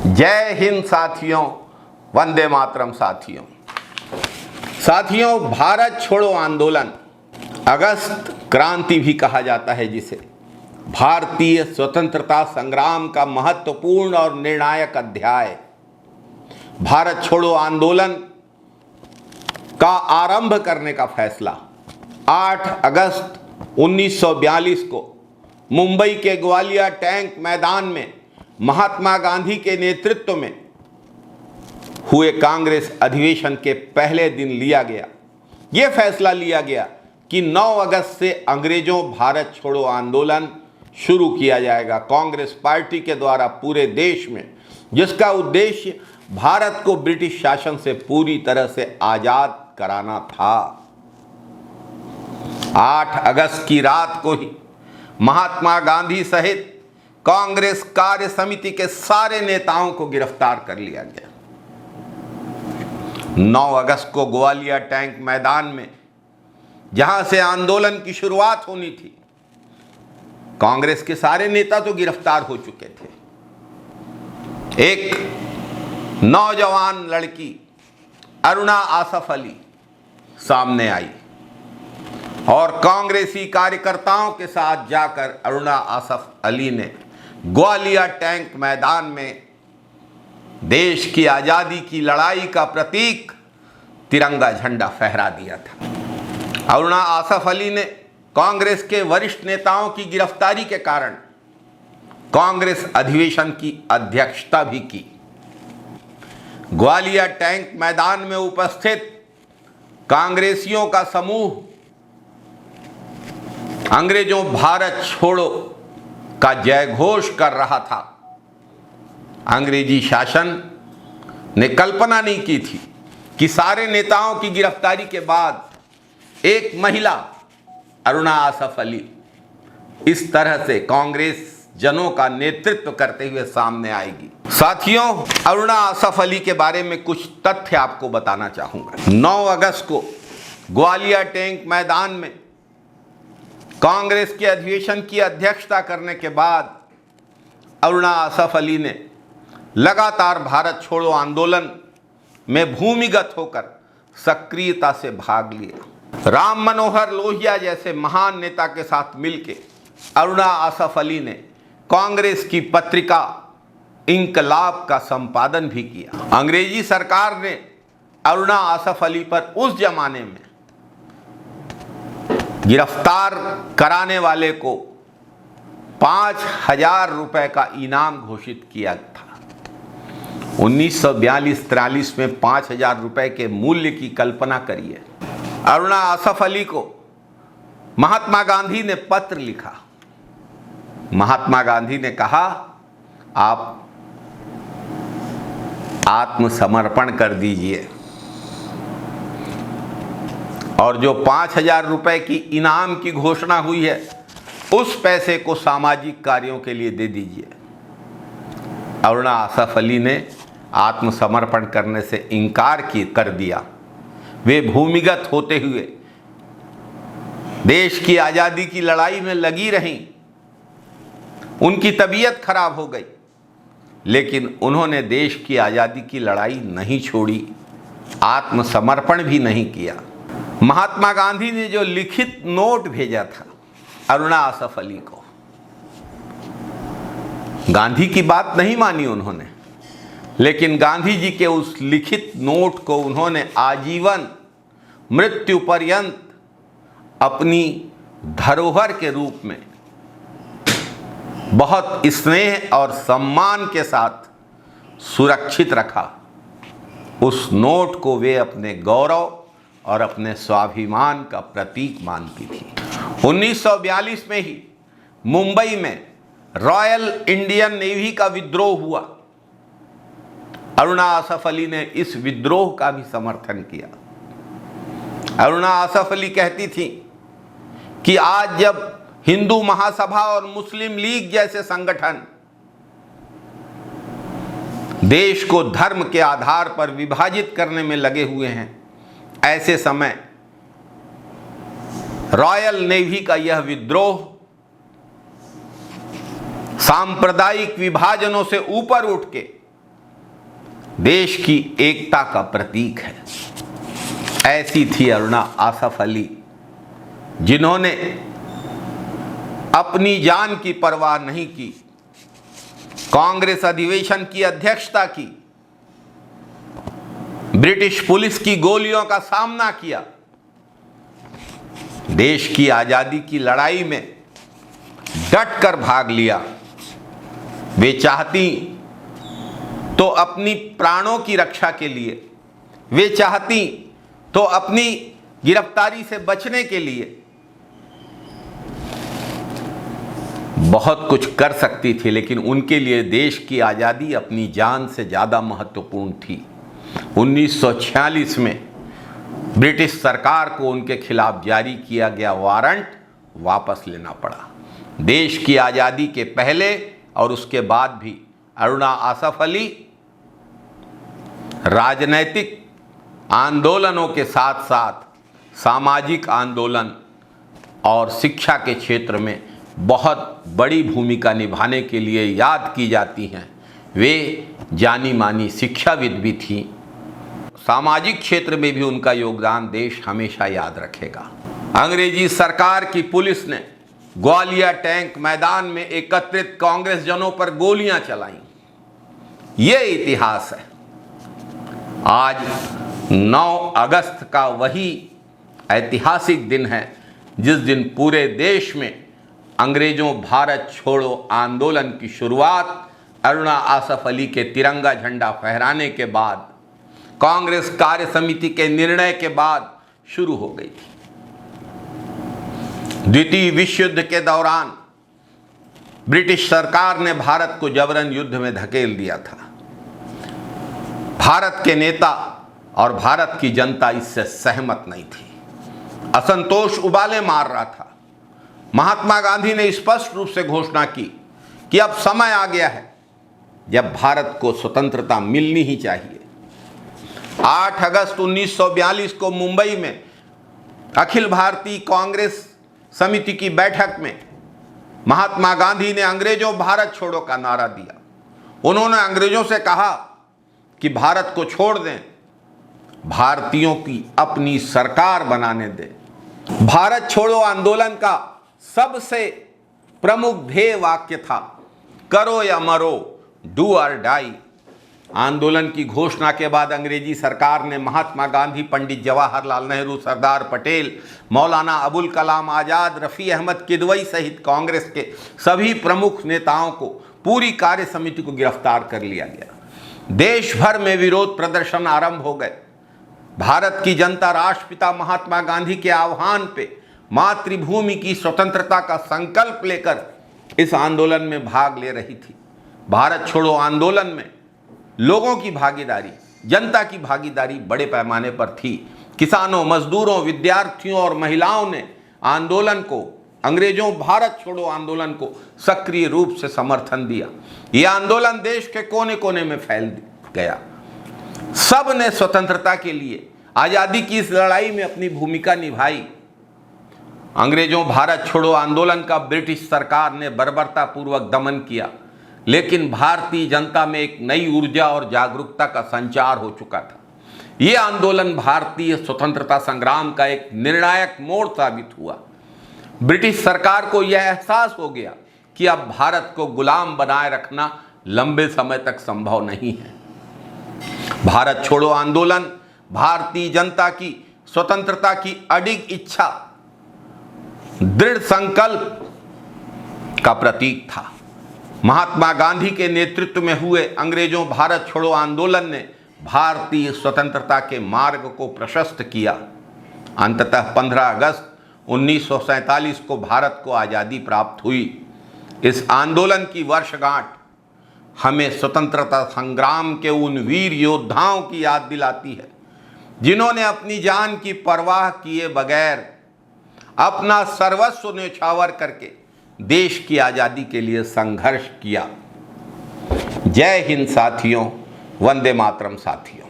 जय हिंद साथियों, वंदे मातरम साथियों, भारत छोड़ो आंदोलन, अगस्त क्रांति भी कहा जाता है जिसे, भारतीय स्वतंत्रता संग्राम का महत्वपूर्ण और निर्णायक अध्याय। भारत छोड़ो आंदोलन का आरंभ करने का फैसला 8 अगस्त 1942 को मुंबई के ग्वालियर टैंक मैदान में महात्मा गांधी के नेतृत्व में हुए कांग्रेस अधिवेशन के पहले दिन लिया गया। यह फैसला लिया गया कि 9 अगस्त से अंग्रेजों भारत छोड़ो आंदोलन शुरू किया जाएगा कांग्रेस पार्टी के द्वारा पूरे देश में, जिसका उद्देश्य भारत को ब्रिटिश शासन से पूरी तरह से आजाद कराना था। 8 अगस्त की रात को ही महात्मा गांधी सहित कांग्रेस कार्य समिति के सारे नेताओं को गिरफ्तार कर लिया गया। 9 अगस्त को ग्वालियर टैंक मैदान में, जहां से आंदोलन की शुरुआत होनी थी, कांग्रेस के सारे नेता तो गिरफ्तार हो चुके थे। एक नौजवान लड़की अरुणा आसफ अली सामने आई और कांग्रेसी कार्यकर्ताओं के साथ जाकर अरुणा आसफ अली ने ग्वालियर टैंक मैदान में देश की आजादी की लड़ाई का प्रतीक तिरंगा झंडा फहरा दिया था। अरुणा आसफ अली ने कांग्रेस के वरिष्ठ नेताओं की गिरफ्तारी के कारण कांग्रेस अधिवेशन की अध्यक्षता भी की। ग्वालियर टैंक मैदान में उपस्थित कांग्रेसियों का समूह अंग्रेजों भारत छोड़ो का जय घोष कर रहा था। अंग्रेजी शासन ने कल्पना नहीं की थी कि सारे नेताओं की गिरफ्तारी के बाद एक महिला अरुणा आसफ अली इस तरह से कांग्रेस जनों का नेतृत्व करते हुए सामने आएगी। साथियों, अरुणा आसफ अली के बारे में कुछ तथ्य आपको बताना चाहूंगा। 9 अगस्त को ग्वालियर टैंक मैदान में कांग्रेस के अधिवेशन की अध्यक्षता करने के बाद अरुणा आसफ अली ने लगातार भारत छोड़ो आंदोलन में भूमिगत होकर सक्रियता से भाग लिया। राम मनोहर लोहिया जैसे महान नेता के साथ मिलकर अरुणा आसफ अली ने कांग्रेस की पत्रिका इंकलाब का संपादन भी किया। अंग्रेजी सरकार ने अरुणा आसफ अली पर उस जमाने में गिरफ्तार कराने वाले को 5,000 रुपए का इनाम घोषित किया था। 1942-43 में 5,000 रुपए के मूल्य की कल्पना करिए। अरुणा आसफ अली को महात्मा गांधी ने पत्र लिखा। महात्मा गांधी ने कहा, आप आत्मसमर्पण कर दीजिए और जो 5,000 रुपए की इनाम की घोषणा हुई है उस पैसे को सामाजिक कार्यों के लिए दे दीजिए। अरुणा आसफ अली ने आत्मसमर्पण करने से इनकार कर दिया। वे भूमिगत होते हुए देश की आज़ादी की लड़ाई में लगी रहीं। उनकी तबीयत खराब हो गई, लेकिन उन्होंने देश की आज़ादी की लड़ाई नहीं छोड़ी, आत्मसमर्पण भी नहीं किया। महात्मा गांधी ने जो लिखित नोट भेजा था अरुणा आसफ अली को, गांधी की बात नहीं मानी उन्होंने, लेकिन गांधी जी के उस लिखित नोट को उन्होंने आजीवन मृत्यु पर्यंत अपनी धरोहर के रूप में बहुत स्नेह और सम्मान के साथ सुरक्षित रखा। उस नोट को वे अपने गौरव और अपने स्वाभिमान का प्रतीक मानती थी। 1942 में ही मुंबई में रॉयल इंडियन नेवी का विद्रोह हुआ। अरुणा आसफ अली ने इस विद्रोह का भी समर्थन किया। अरुणा आसफ अली कहती थी कि आज जब हिंदू महासभा और मुस्लिम लीग जैसे संगठन देश को धर्म के आधार पर विभाजित करने में लगे हुए हैं, ऐसे समय रॉयल नेवी का यह विद्रोह सांप्रदायिक विभाजनों से ऊपर उठ के देश की एकता का प्रतीक है। ऐसी थी अरुणा आसफ अली, जिन्होंने अपनी जान की परवाह नहीं की, कांग्रेस अधिवेशन की अध्यक्षता की, ब्रिटिश पुलिस की गोलियों का सामना किया, देश की आजादी की लड़ाई में डट कर भाग लिया। वे चाहती तो अपनी प्राणों की रक्षा के लिए, वे चाहती तो अपनी गिरफ्तारी से बचने के लिए बहुत कुछ कर सकती थी, लेकिन उनके लिए देश की आज़ादी अपनी जान से ज़्यादा महत्वपूर्ण थी। 1946 में ब्रिटिश सरकार को उनके खिलाफ जारी किया गया वारंट वापस लेना पड़ा। देश की आज़ादी के पहले और उसके बाद भी अरुणा आसफ अली राजनैतिक आंदोलनों के साथ साथ सामाजिक आंदोलन और शिक्षा के क्षेत्र में बहुत बड़ी भूमिका निभाने के लिए याद की जाती हैं। वे जानी मानी शिक्षाविद भी थीं। सामाजिक क्षेत्र में भी उनका योगदान देश हमेशा याद रखेगा। अंग्रेजी सरकार की पुलिस ने ग्वालियर टैंक मैदान में एकत्रित कांग्रेस जनों पर गोलियां चलाईं। ये इतिहास है। आज 9 अगस्त का वही ऐतिहासिक दिन है जिस दिन पूरे देश में अंग्रेजों भारत छोड़ो आंदोलन की शुरुआत अरुणा आसफ अली के तिरंगा झंडा फहराने के बाद, कांग्रेस कार्य समिति के निर्णय के बाद शुरू हो गई थी। द्वितीय विश्व युद्ध के दौरान ब्रिटिश सरकार ने भारत को जबरन युद्ध में धकेल दिया था। भारत के नेता और भारत की जनता इससे सहमत नहीं थी। असंतोष उबाले मार रहा था। महात्मा गांधी ने स्पष्ट रूप से घोषणा की कि अब समय आ गया है जब भारत को स्वतंत्रता मिलनी ही चाहिए। 8 अगस्त 1942 को मुंबई में अखिल भारतीय कांग्रेस समिति की बैठक में महात्मा गांधी ने अंग्रेजों भारत छोड़ो का नारा दिया। उन्होंने अंग्रेजों से कहा कि भारत को छोड़ दें, भारतीयों की अपनी सरकार बनाने दें। भारत छोड़ो आंदोलन का सबसे प्रमुख ध्येय वाक्य था, करो या मरो, डू और डाई। आंदोलन की घोषणा के बाद अंग्रेजी सरकार ने महात्मा गांधी, पंडित जवाहरलाल नेहरू, सरदार पटेल, मौलाना अबुल कलाम आजाद, रफ़ी अहमद किदवई सहित कांग्रेस के सभी प्रमुख नेताओं को, पूरी कार्य समिति को गिरफ्तार कर लिया गया। देश भर में विरोध प्रदर्शन आरंभ हो गए। भारत की जनता राष्ट्रपिता महात्मा गांधी के आह्वान पे मातृभूमि की स्वतंत्रता का संकल्प लेकर इस आंदोलन में भाग ले रही थी। भारत छोड़ो आंदोलन में लोगों की भागीदारी, जनता की भागीदारी बड़े पैमाने पर थी। किसानों, मजदूरों, विद्यार्थियों और महिलाओं ने आंदोलन को, अंग्रेजों भारत छोड़ो आंदोलन को सक्रिय रूप से समर्थन दिया। यह आंदोलन देश के कोने कोने में फैल गया। सब ने स्वतंत्रता के लिए, आजादी की इस लड़ाई में अपनी भूमिका निभाई। अंग्रेजों भारत छोड़ो आंदोलन का ब्रिटिश सरकार ने बर्बरतापूर्वक दमन किया, लेकिन भारतीय जनता में एक नई ऊर्जा और जागरूकता का संचार हो चुका था। यह आंदोलन भारतीय स्वतंत्रता संग्राम का एक निर्णायक मोड़ साबित हुआ। ब्रिटिश सरकार को यह एहसास हो गया कि अब भारत को गुलाम बनाए रखना लंबे समय तक संभव नहीं है। भारत छोड़ो आंदोलन भारतीय जनता की स्वतंत्रता की अडिग इच्छा, दृढ़ संकल्प का प्रतीक था। महात्मा गांधी के नेतृत्व में हुए अंग्रेजों भारत छोड़ो आंदोलन ने भारतीय स्वतंत्रता के मार्ग को प्रशस्त किया। अंततः 15 अगस्त 1947 को भारत को आज़ादी प्राप्त हुई। इस आंदोलन की वर्षगांठ हमें स्वतंत्रता संग्राम के उन वीर योद्धाओं की याद दिलाती है जिन्होंने अपनी जान की परवाह किए बगैर अपना सर्वस्व न्यौछावर करके देश की आज़ादी के लिए संघर्ष किया। जय हिंद साथियों, वंदे मातरम साथियों।